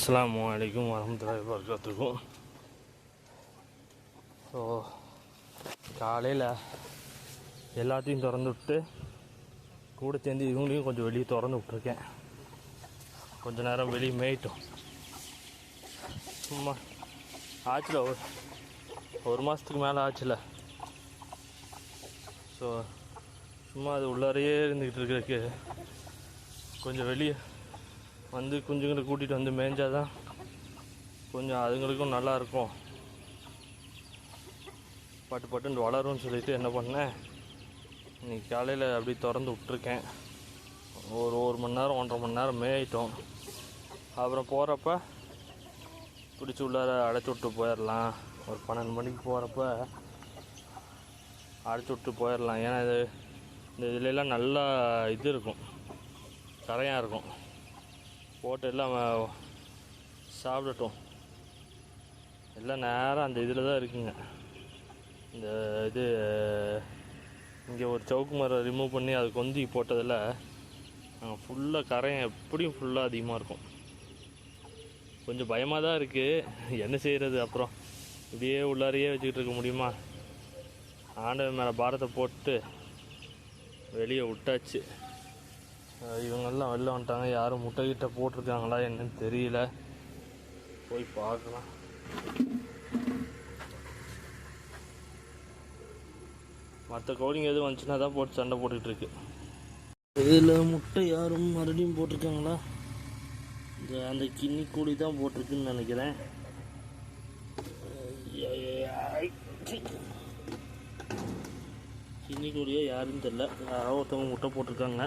அஸ்ஸலாமு அலைக்கும் வரஹ்மத்துல்லாஹி வபரகாத்துஹு. ஸோ காலையில் எல்லாத்தையும் திறந்து விட்டு கூட சேர்ந்து இவங்களையும் கொஞ்சம் வெளியே திறந்து விட்ருக்கேன். கொஞ்ச நேரம் வெளியே மேயிட்டோம். சும்மா ஆச்சுல ஒரு மாதத்துக்கு மேலே ஆச்சுல. ஸோ சும்மா அது உள்ளாரையே இருந்துக்கிட்டு இருக்கிறதுக்கு கொஞ்சம் வெளியே வந்து குஞ்சுங்களை கூட்டிகிட்டு வந்து மேய்ஞ்சாதான் கொஞ்சம் அதுங்களுக்கும் நல்லாயிருக்கும், பட்டுன்னு வளரும்னு சொல்லிட்டு என்ன பண்ணேன், இன்றைக்கி காலையில் அப்படி திறந்து விட்ருக்கேன். ஒரு மணி நேரம் 1.5 மணி நேரம் மேயிட்டோம். அப்புறம் போகிறப்ப பிடிச்சி உள்ளார அடைச்சி விட்டு போயிடலாம். ஒரு 12 மணிக்கு போகிறப்ப அடைச்சி விட்டு போயிடலாம். ஏன்னா இந்த இதுலெல்லாம் நல்லா இது இருக்கும், கரையாக இருக்கும். போட்டு எல்லாம் சாப்பிடட்டும். எல்லாம் நேரம் அந்த இதில் தான் இருக்குங்க. இந்த இது இங்கே ஒரு சவுக்கு மரம் ரிமூவ் பண்ணி அது கொந்தி போட்டதில் ஃபுல்லாக கரையம் எப்படியும் ஃபுல்லாக அதிகமாக இருக்கும். கொஞ்சம் பயமாக தான் இருக்குது. என்ன செய்கிறது, அப்புறம் இப்படியே உள்ளாரையே வச்சுக்கிட்டு இருக்க முடியுமா? ஆண்டவன் மேலே பாரத்தை போட்டு வெளியே விட்டாச்சு. இவங்கெல்லாம் வெளில வந்துட்டாங்க. யாரும் முட்டைக்கிட்ட போட்டிருக்காங்களா என்னன்னு தெரியல, போய் பார்க்கலாம். மற்ற கோழிங்க எதுவும் வந்துச்சுன்னா தான் போட்டு சண்டை போட்டுக்கிட்டு இருக்கு. இதில் முட்டை யாரும் மறுபடியும் போட்டிருக்காங்களா? அந்த கிண்ணி கோழி தான் போட்டிருக்குன்னு நினைக்கிறேன். கிண்ணி கோழியோ யாருன்னு தெரில, யாரோ ஒருத்தவங்க முட்டை போட்டிருக்காங்க.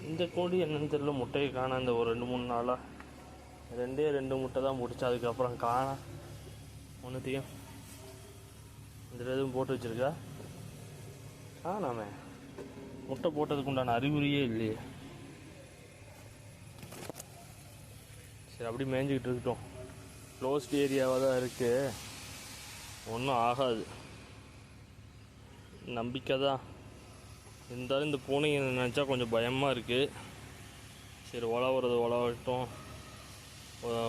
இந்த கோழி என்னன்னு தெரியல, முட்டையை காண. இந்த ஒரு 2-3 நாளாக 2 முட்டை தான் போட்டுச்சு. அதுக்கப்புறம் காண ஒன்றுத்தையும். இதில் எதுவும் போட்டு வச்சுருக்கா? நாம முட்டை போட்டதுக்கு உண்டான அறிகுறியே இல்லையே. சரி, அப்படி மேய்ஞ்சிக்கிட்டு இருக்கட்டும். க்ளோஸ்ட் ஏரியாவாக தான் இருக்குது, ஒன்றும் ஆகாது, நம்பிக்கை தான். இருந்தாலும் இந்த பூனைங்க நினச்சா கொஞ்சம் பயமாக இருக்குது. சரி, உலாவிட்டோம்.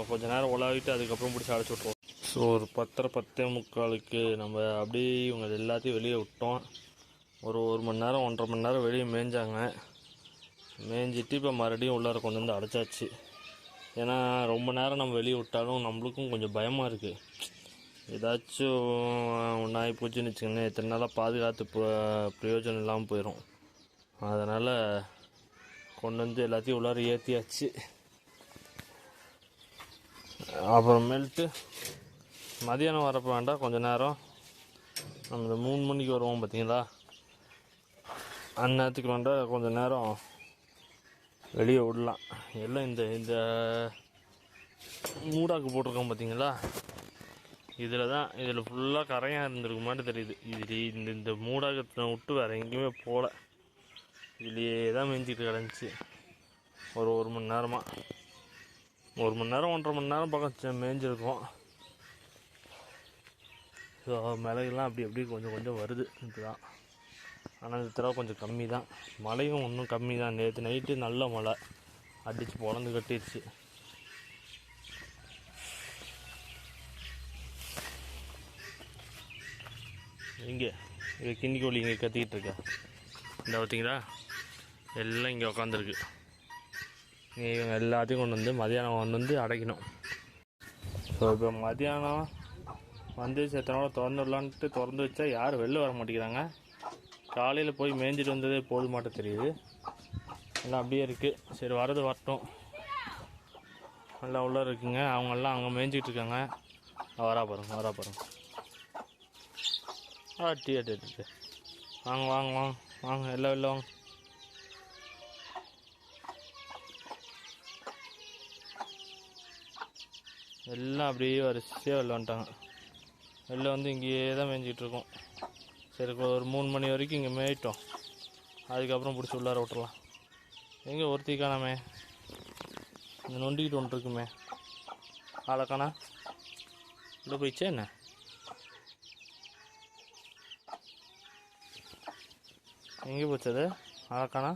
கொஞ்சம் நேரம் உலாவிட்டு அதுக்கப்புறம் பிடிச்சி அடைச்சி விட்ருவோம். ஸோ ஒரு 10:45 நம்ம அப்படியே இவங்க எல்லாத்தையும் வெளியே விட்டோம். ஒரு மணி நேரம் 1.5 மணி நேரம் வெளியே மேய்ஞ்சாங்க. மேய்ஞ்சிட்டு இப்போ மறுபடியும் உள்ளார கொண்டு வந்து அடைச்சாச்சு. ஏன்னா ரொம்ப நேரம் நம்ம வெளியே விட்டாலும் நம்மளுக்கும் கொஞ்சம் பயமாக இருக்குது. ஏதாச்சும் நாய் பூச்சின்னு வச்சுக்கோங்க, இத்தனை நாளாக பாதுகாத்து பிரயோஜனம் இல்லாமல் போயிடும். அதனால் கொண்டு வந்து எல்லாத்தையும் உள்ளார ஏற்றியாச்சு. அப்புறமேல்ட்டு மதியானம் வரப்போ வேண்டாம், கொஞ்சம் நேரம் நம்ம 3 மணிக்கு வருவோம் பார்த்தீங்களா, அந்நேரத்துக்கு வேண்டாம் கொஞ்சம் நேரம் வெளியே விடலாம். எல்லாம் இந்த மூடாக்கு போட்டிருக்கோம் பார்த்தீங்களா, இதில் ஃபுல்லாக கரையாக இருந்திருக்கு மாதிரி தெரியுது. இந்த மூடாகத்தை விட்டு வேறு எங்கேயுமே போகல, இதுலேயே தான் மேய்ஞ்சிட்டு கிடந்துச்சு. ஒரு மணி நேரமாக 1 மணி நேரம் 1.5 மணி நேரம் பக்கம் மேய்ஞ்சிருக்கோம். ஸோ மிளகுலாம் அப்படி கொஞ்சம் வருது இதுதான். ஆனால் இந்த தடவை கொஞ்சம் கம்மி தான். மழையும் இன்னும் கம்மி தான். நேற்று நைட்டு நல்ல மழை அடித்து பொழந்து கட்டிடுச்சு. இங்கே கிண்ணி கோழி இங்கே கத்திக்கிட்டு இருக்கா, இந்த பார்த்தீங்களா, எல்லாம் இங்கே உக்காந்துருக்கு. இவங்க எல்லாத்தையும் கொண்டு வந்து மதியானம் கொண்டு வந்து அடைக்கணும். ஸோ இப்போ மதியானம் வந்து செத்தனோட திறந்து விடலான்ட்டு திறந்து வச்சா யாரும் வெளில வர மாட்டேங்கிறாங்க. காலையில் போய் மேய்ஞ்சிட்டு வந்ததே போதுமாட்ட தெரியுது. எல்லாம் அப்படியே இருக்குது. சரி, வரட்டும். எல்லாம் உள்ளே இருக்குங்க. அவங்கெல்லாம் அங்கே மேய்ஞ்சிக்கிட்டு இருக்காங்க. வரா பாருங்க. டீ வாங்க எல்லாம் வெளில வாங்க. எல்லாம் அப்படியே வரிசையாக வெளில வந்துட்டாங்க. வெளில வந்து இங்கேயே தான் மேய்ஞ்சிக்கிட்ருக்கோம். சரி, ஒரு 3 மணி வரைக்கும் இங்கே மேயிட்டோம். அதுக்கப்புறம் பிடிச்சி உள்ளார விட்டுறலாம். எங்கே ஒருத்தி காணாமே, இந்த நொண்டிக்கிட்டு ஒன்று இருக்குமே, ஆளக்கானா உள்ளே போயிடுச்சே என்ன? எங்கே போச்சு அது? ஆளக்கானா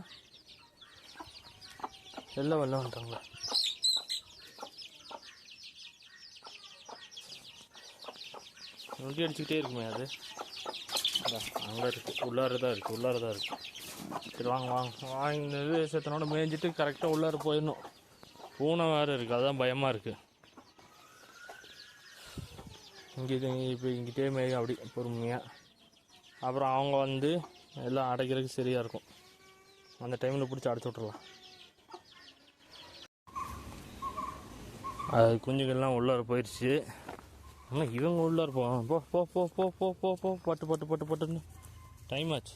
எல்லாம் வெளில வந்துட்டாங்களா? நொண்டி அடிச்சுக்கிட்டே இருக்குமே அது. அங்கே இருக்குது, உள்ளார தான் இருக்குது. சரி வாங்க வாங்கினது செத்தனோட மேய்ஞ்சிட்டு கரெக்டாக உள்ளார போயிடணும். பூனை வேறு இருக்குது, அதுதான் பயமாக இருக்குது. இங்கிட்டே மேயும் அப்படி பொறுமையாக. அப்புறம் அவங்க வந்து எல்லாம் அடைக்கிறதுக்கு சரியாக இருக்கும். அந்த டைமில் பிடிச்சி அடைச்சி விட்றலாம். அது குஞ்சுகள்லாம் உள்ளார போயிடுச்சு. ஆனால் இவங்க உள்ளார போவாங்க. போ போ போ போ போ போ போ பட்டுன்னு டைம் ஆச்சு.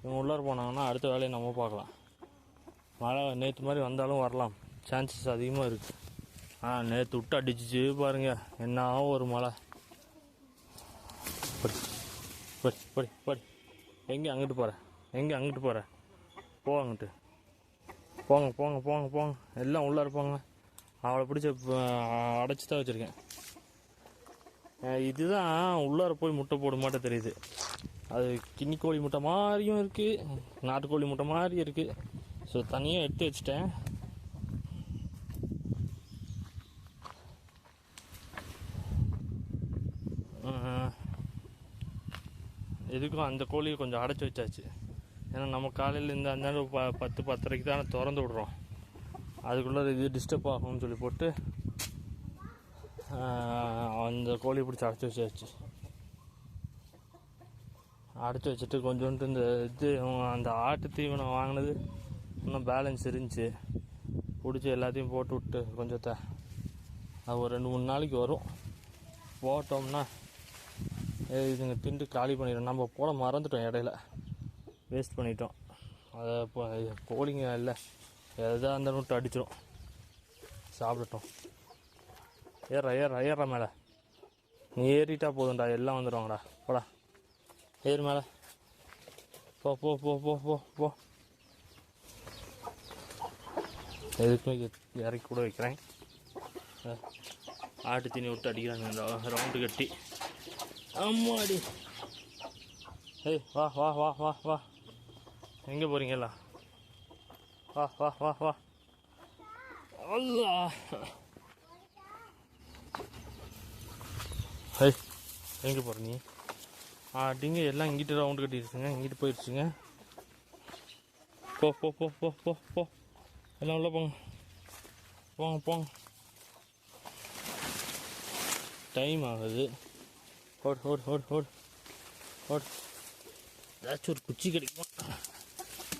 இவங்க உள்ளார போனாங்கன்னா அடுத்த வேலையை நம்ம பார்க்கலாம். மழை நேற்று மாதிரி வந்தாலும் வரலாம், சான்சஸ் அதிகமாக இருக்குது. நேற்று விட்டு அடிச்சிச்சு பாருங்கள், என்ன ஒரு மழை. படி படி படி. எங்கே அங்கிட்டு போகிற? போ அங்கிட்டு. போங்க. எல்லாம் உள்ளார போங்க. அவளை பிடிச்ச அடைச்சி தான் வச்சுருக்கேன். இதுதான் உள்ளார போய் முட்டை போட மாட்டே தெரியுது. அது கின்னி கோழி முட்டை மாதிரியும் இருக்குது, நாட்டுக்கோழி முட்டை மாதிரியும் இருக்குது. ஸோ தனியாக எடுத்து வச்சிட்டேன். எதுக்கும் அந்த கோழியை கொஞ்சம் அடைச்சி வச்சாச்சு. ஏன்னா நம்ம காலையில் இந்த அந்த 10-10:30 தானே திறந்து விட்றோம். அதுக்குள்ளே இது டிஸ்டர்ப் ஆகும்னு சொல்லி போட்டு அந்த கோழியை பிடிச்சி அடைச்சி வச்சாச்சு. அடைச்சி வச்சுட்டு கொஞ்சோண்டு இந்த அந்த ஆட்டு தீவனம் வாங்கினது இன்னும் பேலன்ஸ் இருந்துச்சு. பிடிச்சி எல்லாத்தையும் போட்டு விட்டு கொஞ்சத்தை அது ஒரு 2-3 நாளைக்கு வரும். போட்டோம்னா இதுங்க திண்டு காலி பண்ணிடும். நம்ம போட மறந்துட்டோம், இடையில வேஸ்ட் பண்ணிட்டோம். அதை இப்போ கோழிங்க இல்லை எதாக அந்த நோட்டு அடிச்சிடும், சாப்பிடட்டும். ஏற மேலே. நீ ஏறிட்டா போதும்டா, எல்லாம் வந்துடுவாங்கடா. போடா ஏறு மேலே. போ போ போ போ போ போ. எதுக்குமே இறக்கி கூட வைக்கிறேன். ஆட்டு தீனி விட்டு அடிக்கிறாங்க ரவுண்டு கட்டி. அம்மாடி. ஏய் வா வா வா வா வா. எங்கே போகிறீங்களா? வா வா வா வா. அல்லா. ஏய் எங்கே போகிற நீ? அப்படிங்க எல்லாம் இங்கிட்டு ரவுண்டு கட்டிடுச்சுங்க, இங்கிட்டு போயிடுச்சுங்க. போ போ போ போ போ போ. எல்லாம் உள்ள போங்க. டைம் ஆகுது. ஓடு. ஏதாச்சும் ஒரு குச்சி கிடைக்குமா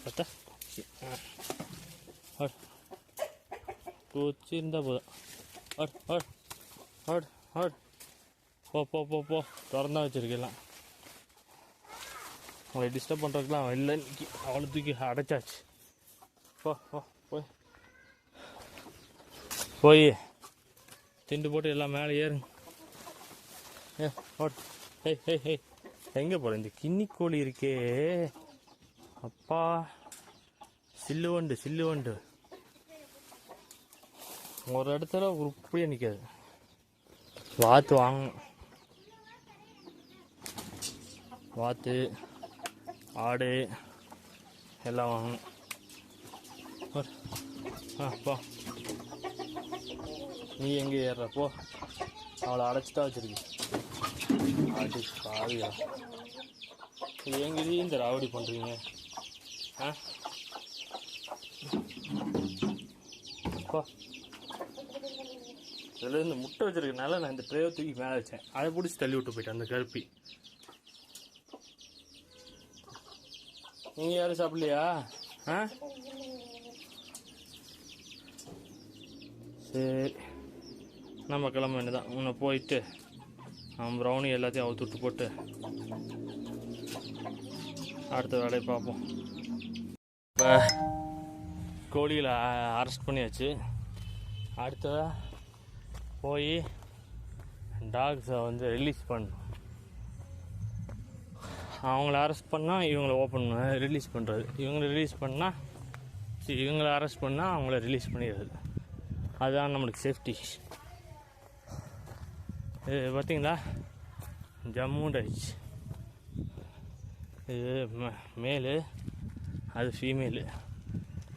பார்த்தா? குச்சி இருந்தால் போதும். ஓடு. போ. திறந்தா வச்சிருக்கலாம். அவளை டிஸ்டர்ப் பண்ணுறதுக்குலாம் அவன் இல்லை. அவளை தூக்கி அடைச்சாச்சு. போய் திண்டு போட்டு எல்லாம் மேலே ஏறுங்க. ஏய் எங்கே போகிற? இந்த கின்னி கோழி இருக்கே அப்பா. சில்லு வண்டு ஒரு இடத்துல உருப்படியாக நிற்காது. வாத்து வாங்கணும். வாத்து ஆடு எல்லாம் வாங்கணும். போ. நீ எங்கே ஏறுற? போ. அவளை அடைச்சிட்டா வச்சிருக்கு. அடி பாவியா, எங்கேயும் இந்த ராவடி பண்ணுறீங்க? போ. இதில் இந்த முட்டை வச்சிருக்கனால நான் இந்த ட்ரேவை தூக்கி மேலே வச்சேன். அதை பிடிச்சி தள்ளி விட்டு போயிட்டேன் அந்த கருப்பி. நீங்கள் யாரும் சாப்பிட்லையா? சரி நம்ம கிளம்ப வேண்டியதான். உன்னை போயிட்டு ப்ரௌனி எல்லாத்தையும் அவுத்து விட்டு போட்டு அடுத்த வேலையை பார்ப்போம். இப்போ கோழிகளை அரெஸ்ட் பண்ணியாச்சு. அடுத்ததாக போய் டாக்ஸை வந்து ரிலீஸ் பண்ணணும். அவங்கள அரெஸ்ட் பண்ணால் இவங்களை ரிலீஸ் பண்ணுறது. இவங்களை அரெஸ்ட் பண்ணால் அவங்கள ரிலீஸ் பண்ணிடுறது. அதுதான் நம்மளுக்கு சேஃப்டி. இது பார்த்திங்களா, ஜம்முண்டு ஆயிடுச்சு. இது மேலு, அது ஃபீமேலு.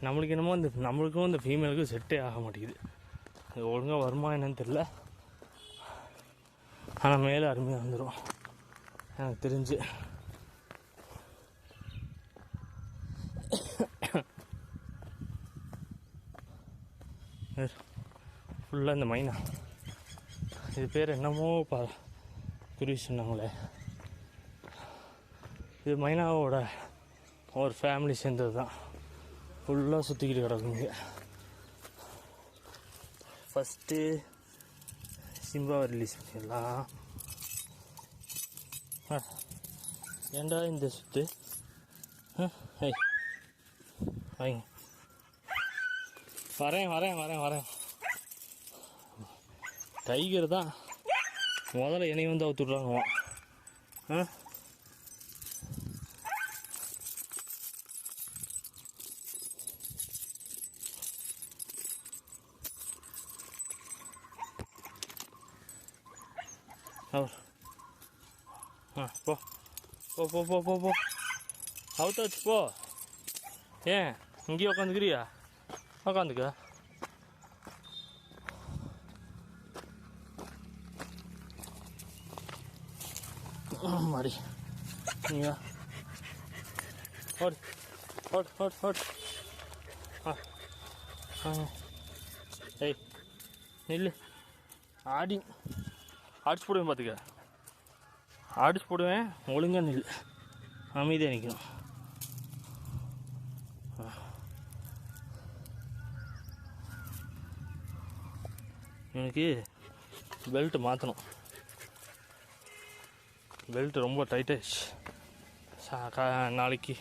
நம்மளுக்கு என்னமோ நம்மளுக்கும் இந்த ஃபீமேலுக்கும் செட்டே ஆக மாட்டேங்குது. இது ஒழுங்காக வருமா என்னன்னு தெரில. ஆனால் மேலே அருமையாக வந்துடும் எனக்கு தெரிஞ்சு. ஃபுல்லாக இந்த மைனா, இது பேர் என்னமோ குருவி சொன்னாங்களே, இது மைனாவோட ஒரு ஃபேமிலி சேர்ந்தது தான். ஃபுல்லாக சுற்றிக்கிட்டு கிடக்குங்க. ஃபஸ்ட்டு சிம்பாவை ரிலீஸ் பண்ணிடலாம். ஏண்டா இந்த சுற்று வைங்க. வரேன். டைகர் தான் முதல்ல என்னை வந்து அவுத்துட்றாங்க. போ அவுத்தாச்சு போ. ஏன் இங்கேயே உக்காந்துக்கிறியா? உக்காந்துக்க. மாடி நீயா ஓடு. ஏய் நில்லு. அடிச்சு போடுவேன் பார்த்துக்க. அடிச்சு போடுவேன். ஒழுங்கா நில்லு. அமைதியாக நிற்கணும். எனக்கு பெல்ட்டு மாற்றணும். பெல்ட்டு ரொம்ப டைட்டாகிடுச்சு. நாளைக்கு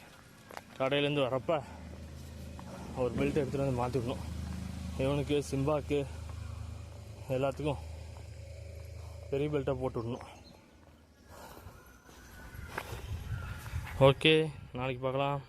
கடையிலேருந்து வரப்போ ஒரு பெல்ட் எடுத்துகிட்டு வந்து மாற்றிடணும். இவனுக்கு சிம்பாக்கு எல்லாத்துக்கும் பெரிய பெல்ட்டாக போட்டு விடணும். ஓகே, நாளைக்கு பார்க்கலாம்.